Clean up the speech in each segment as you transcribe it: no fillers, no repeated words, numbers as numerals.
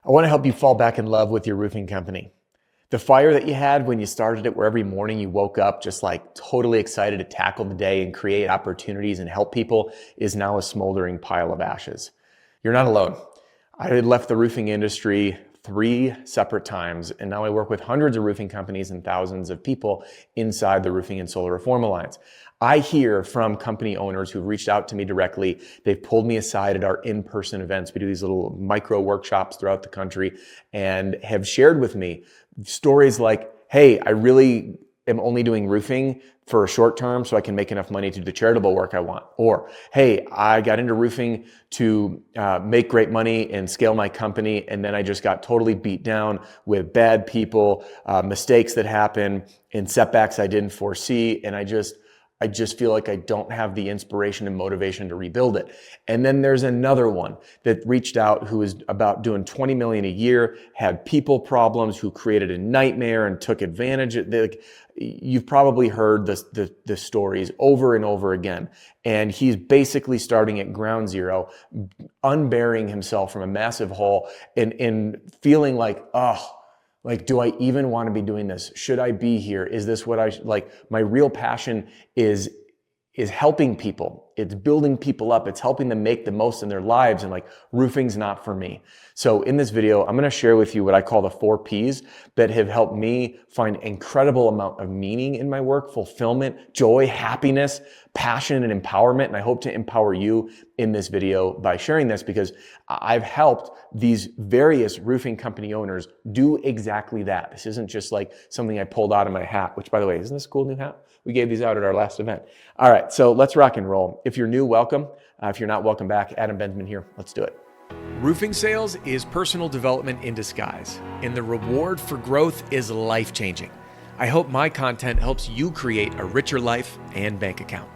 I want to help you fall back in love with your roofing company. The fire that you had when you started it, where every morning you woke up just like totally excited to tackle the day and create opportunities and help people, is now a smoldering pile of ashes. You're not alone. I had left the roofing industry 3 separate times, and now I work with hundreds of roofing companies and thousands of people inside the Roofing and Solar Reform Alliance. I hear from company owners who've reached out to me directly. They've pulled me aside at our in-person events. We do these little micro workshops throughout the country and have shared with me stories like, hey, I really am only doing roofing for a short term so I can make enough money to do the charitable work I want. Or, hey, I got into roofing to make great money and scale my company, and then I just got totally beat down with bad people, mistakes that happen, and setbacks I didn't foresee, and I just feel like I don't have the inspiration and motivation to rebuild it. And then there's another one that reached out who was about doing 20 million a year, had people problems, who created a nightmare and took advantage of it. You've probably heard the stories over and over again. And he's basically starting at ground zero, unburying himself from a massive hole and feeling like, like, do I even want to be doing this? Should I be here? Is this what I like? My real passion is helping people. It's building people up. It's helping them make the most in their lives. And like, roofing's not for me. So in this video, I'm going to share with you what I call the 4 Ps that have helped me find incredible amount of meaning in my work, fulfillment, joy, happiness, passion, and empowerment. And I hope to empower you in this video by sharing this, because I've helped these various roofing company owners do exactly that. This isn't just like something I pulled out of my hat, which, by the way, isn't this a cool new hat? We gave these out at our last event. All right, so let's rock and roll. If you're new, welcome. If you're not, welcome back. Adam Benjamin here. Let's do it. Roofing sales is personal development in disguise, and the reward for growth is life-changing. I hope my content helps you create a richer life and bank account.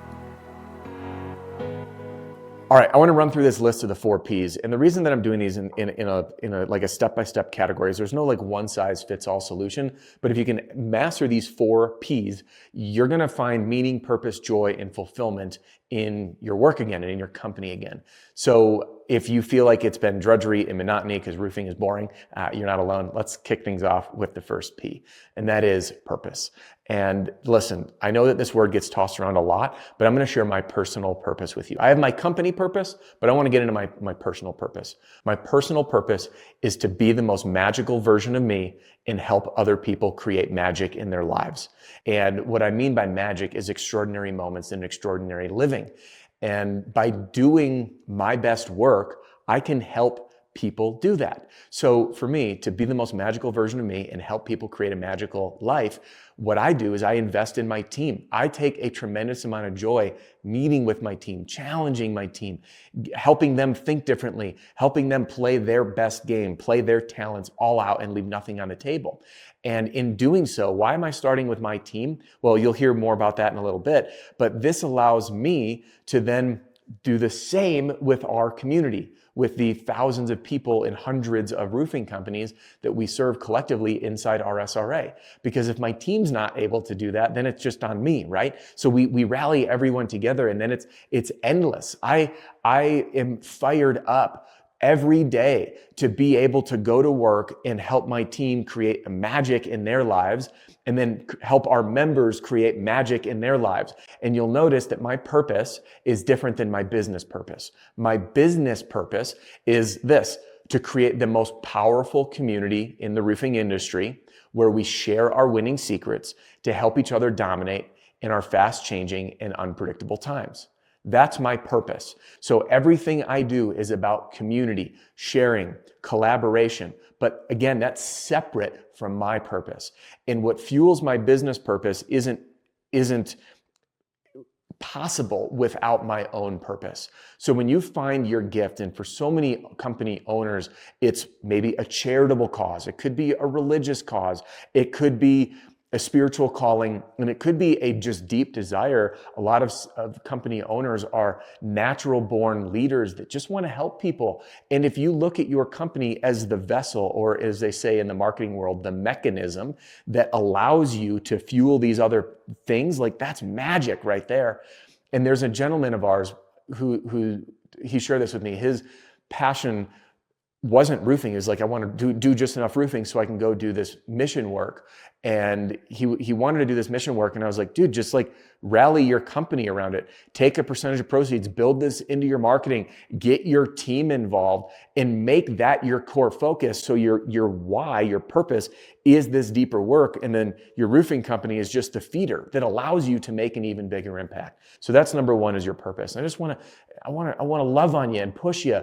All right, I want to run through this list of the 4 Ps. And the reason that I'm doing these in a like a step-by-step category is there's no like one-size-fits-all solution. But if you can master these 4 Ps, you're going to find meaning, purpose, joy, and fulfillment in your work again and in your company again. So if you feel like it's been drudgery and monotony because roofing is boring, you're not alone. Let's kick things off with the first P, and that is purpose. And listen, I know that this word gets tossed around a lot, but I'm going to share my personal purpose with you. I have my company purpose, but I want to get into my personal purpose. My personal purpose is to be the most magical version of me and help other people create magic in their lives. And what I mean by magic is extraordinary moments and extraordinary living. And by doing my best work, I can help people do that. So for me, to be the most magical version of me and help people create a magical life, what I do is I invest in my team. I take a tremendous amount of joy meeting with my team, challenging my team, helping them think differently, helping them play their best game, play their talents all out and leave nothing on the table. And in doing so, why am I starting with my team? Well, you'll hear more about that in a little bit, but this allows me to then do the same with our community, with the thousands of people and hundreds of roofing companies that we serve collectively inside our SRA. Because if my team's not able to do that, then it's just on me, right? So we rally everyone together, and then it's endless. I am fired up every day to be able to go to work and help my team create magic in their lives, and then help our members create magic in their lives. And you'll notice that my purpose is different than my business purpose. My business purpose is this: to create the most powerful community in the roofing industry, where we share our winning secrets to help each other dominate in our fast-changing and unpredictable times. That's my purpose. So everything I do is about community, sharing, collaboration. But again, that's separate from my purpose. And what fuels my business purpose isn't possible without my own purpose. So when you find your gift, and for so many company owners, it's maybe a charitable cause, it could be a religious cause, it could be a spiritual calling, and it could be a just deep desire. A lot of company owners are natural born leaders that just want to help people. And if you look at your company as the vessel, or as they say in the marketing world, the mechanism that allows you to fuel these other things, like, that's magic right there. And there's a gentleman of ours who he shared this with me. His passion wasn't roofing. It was like, I want to do just enough roofing so I can go do this mission work. And he wanted to do this mission work. And I was like, dude, just like rally your company around it. Take a percentage of proceeds, build this into your marketing, get your team involved, and make that your core focus. So your why, your purpose is this deeper work. And then your roofing company is just a feeder that allows you to make an even bigger impact. So that's number one, is your purpose. And I want to love on you and push you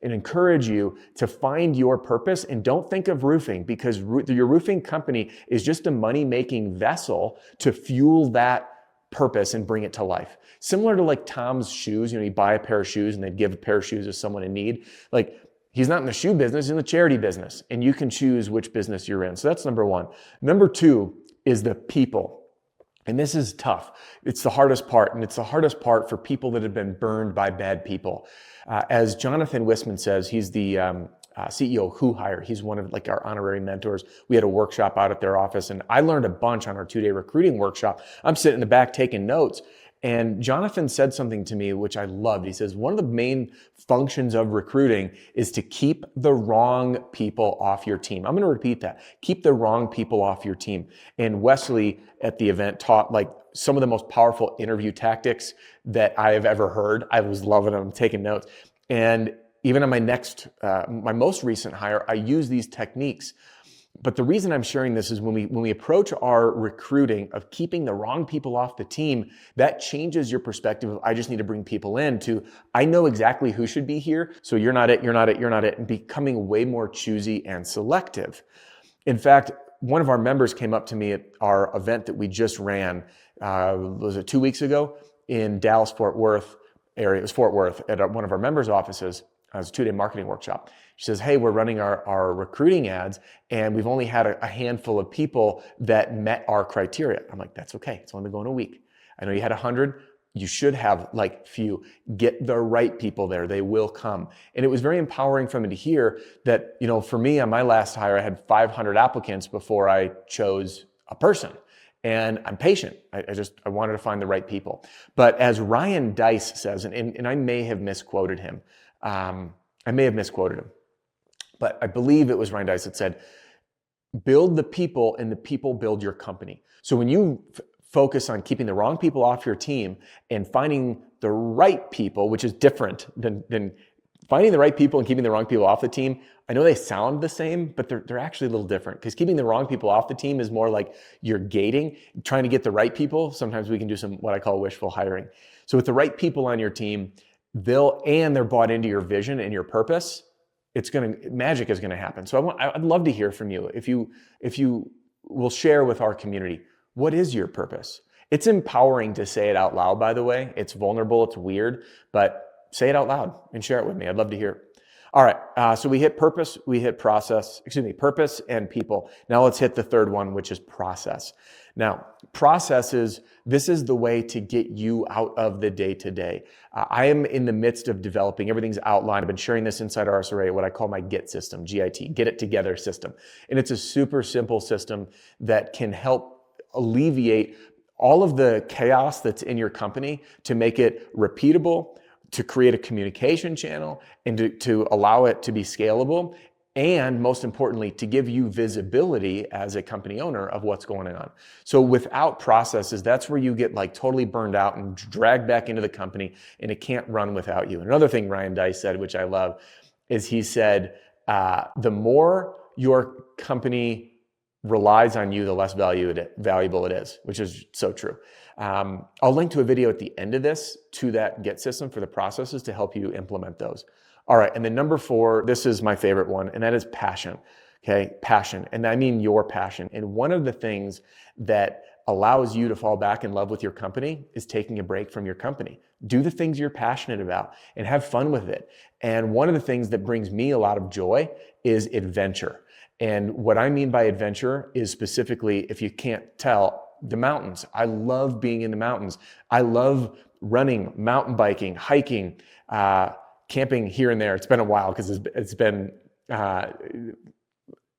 and encourage you to find your purpose. And don't think of roofing, because your roofing company is just a money-making vessel to fuel that purpose and bring it to life. Similar to like Tom's shoes, you buy a pair of shoes and they'd give a pair of shoes to someone in need. Like, he's not in the shoe business, he's in the charity business, and you can choose which business you're in. So that's number one. Number two is the people. And this is tough. It's the hardest part, and it's the hardest part for people that have been burned by bad people. As Jonathan Wisman says, he's the CEO of Who Hire. He's one of like our honorary mentors. We had a workshop out at their office, and I learned a bunch on our 2-day recruiting workshop. I'm sitting in the back taking notes. And Jonathan said something to me which I loved. He says, one of the main functions of recruiting is to keep the wrong people off your team. I'm going to repeat that. Keep the wrong people off your team. And Wesley at the event taught like some of the most powerful interview tactics that I have ever heard. I was loving them, taking notes. And even on my most recent hire, I use these techniques. But the reason I'm sharing this is when we approach our recruiting of keeping the wrong people off the team, that changes your perspective of, I just need to bring people in, to, I know exactly who should be here. So you're not it, and becoming way more choosy and selective. In fact, one of our members came up to me at our event that we just ran, was it 2 weeks ago, in Dallas, Fort Worth area. It was Fort Worth, at one of our members' offices. It was a 2-day marketing workshop. She says, hey, we're running our recruiting ads, and we've only had a handful of people that met our criteria. I'm like, that's okay. It's only been going a week. I know you had 100. You should have like few. Get the right people there. They will come. And it was very empowering for me to hear that, for me on my last hire, I had 500 applicants before I chose a person. And I'm patient. I wanted to find the right people. But as Ryan Dice says, and I may have misquoted him, but I believe it was Ryan Dice that said, build the people and the people build your company. So when you focus on keeping the wrong people off your team and finding the right people, which is different than finding the right people and keeping the wrong people off the team, I know they sound the same, but they're actually a little different, because keeping the wrong people off the team is more like you're gating, trying to get the right people. Sometimes we can do some, what I call wishful hiring. So with the right people on your team, they're bought into your vision and your purpose, magic is gonna happen. So I'd love to hear from you. If you will share with our community, what is your purpose? It's empowering to say it out loud, by the way. It's vulnerable, it's weird, but say it out loud and share it with me. I'd love to hear it. All right, so we hit purpose, purpose and people. Now let's hit the third one, which is process. Now, this is the way to get you out of the day-to-day. I am in the midst of developing, everything's outlined. I've been sharing this inside RSRA, what I call my GET system, G-I-T, get it together system. And it's a super simple system that can help alleviate all of the chaos that's in your company to make it repeatable, to create a communication channel, and to allow it to be scalable, and most importantly, to give you visibility as a company owner of what's going on. So without processes, that's where you get like totally burned out and dragged back into the company, and it can't run without you. Another thing Ryan Dice said, which I love, is he said, the more your company relies on you, the less valuable it is, which is so true. I'll link to a video at the end of this to that GET system for the processes to help you implement those. All right, and then number 4, this is my favorite one, and that is passion. Okay, passion, and I mean your passion. And one of the things that allows you to fall back in love with your company is taking a break from your company. Do the things you're passionate about and have fun with it. And one of the things that brings me a lot of joy is adventure. And what I mean by adventure is specifically, if you can't tell, the mountains. I love being in the mountains. I love running, mountain biking, hiking, camping here and there. It's been a while because it's been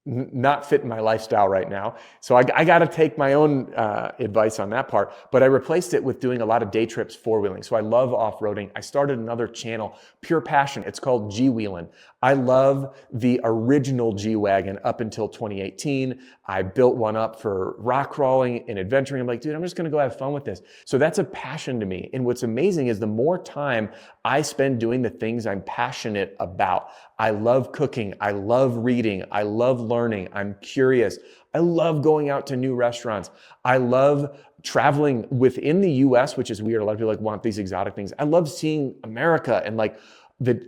not fit in my lifestyle right now. So I got to take my own advice on that part, but I replaced it with doing a lot of day trips, four-wheeling. So I love off-roading. I started another channel, pure passion. It's called G-Wheelin'. I love the original G-Wagon up until 2018. I built one up for rock crawling and adventuring. I'm like, dude, I'm just going to go have fun with this. So that's a passion to me. And what's amazing is the more time I spend doing the things I'm passionate about. I love cooking. I love reading. I love learning. I'm curious. I love going out to new restaurants. I love traveling within the US, which is weird. A lot of people want these exotic things. I love seeing America and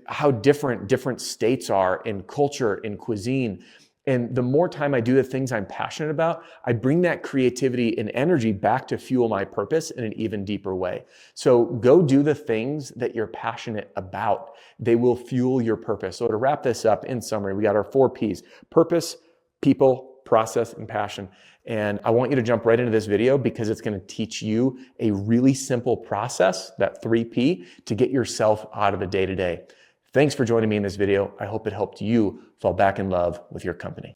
how different states are in culture, in cuisine. And the more time I do the things I'm passionate about, I bring that creativity and energy back to fuel my purpose in an even deeper way. So go do the things that you're passionate about. They will fuel your purpose. So to wrap this up, in summary, we got our 4 Ps: purpose, people, process, and passion. And I want you to jump right into this video because it's going to teach you a really simple process, that 3P, to get yourself out of the day-to-day. Thanks for joining me in this video. I hope it helped you fall back in love with your company.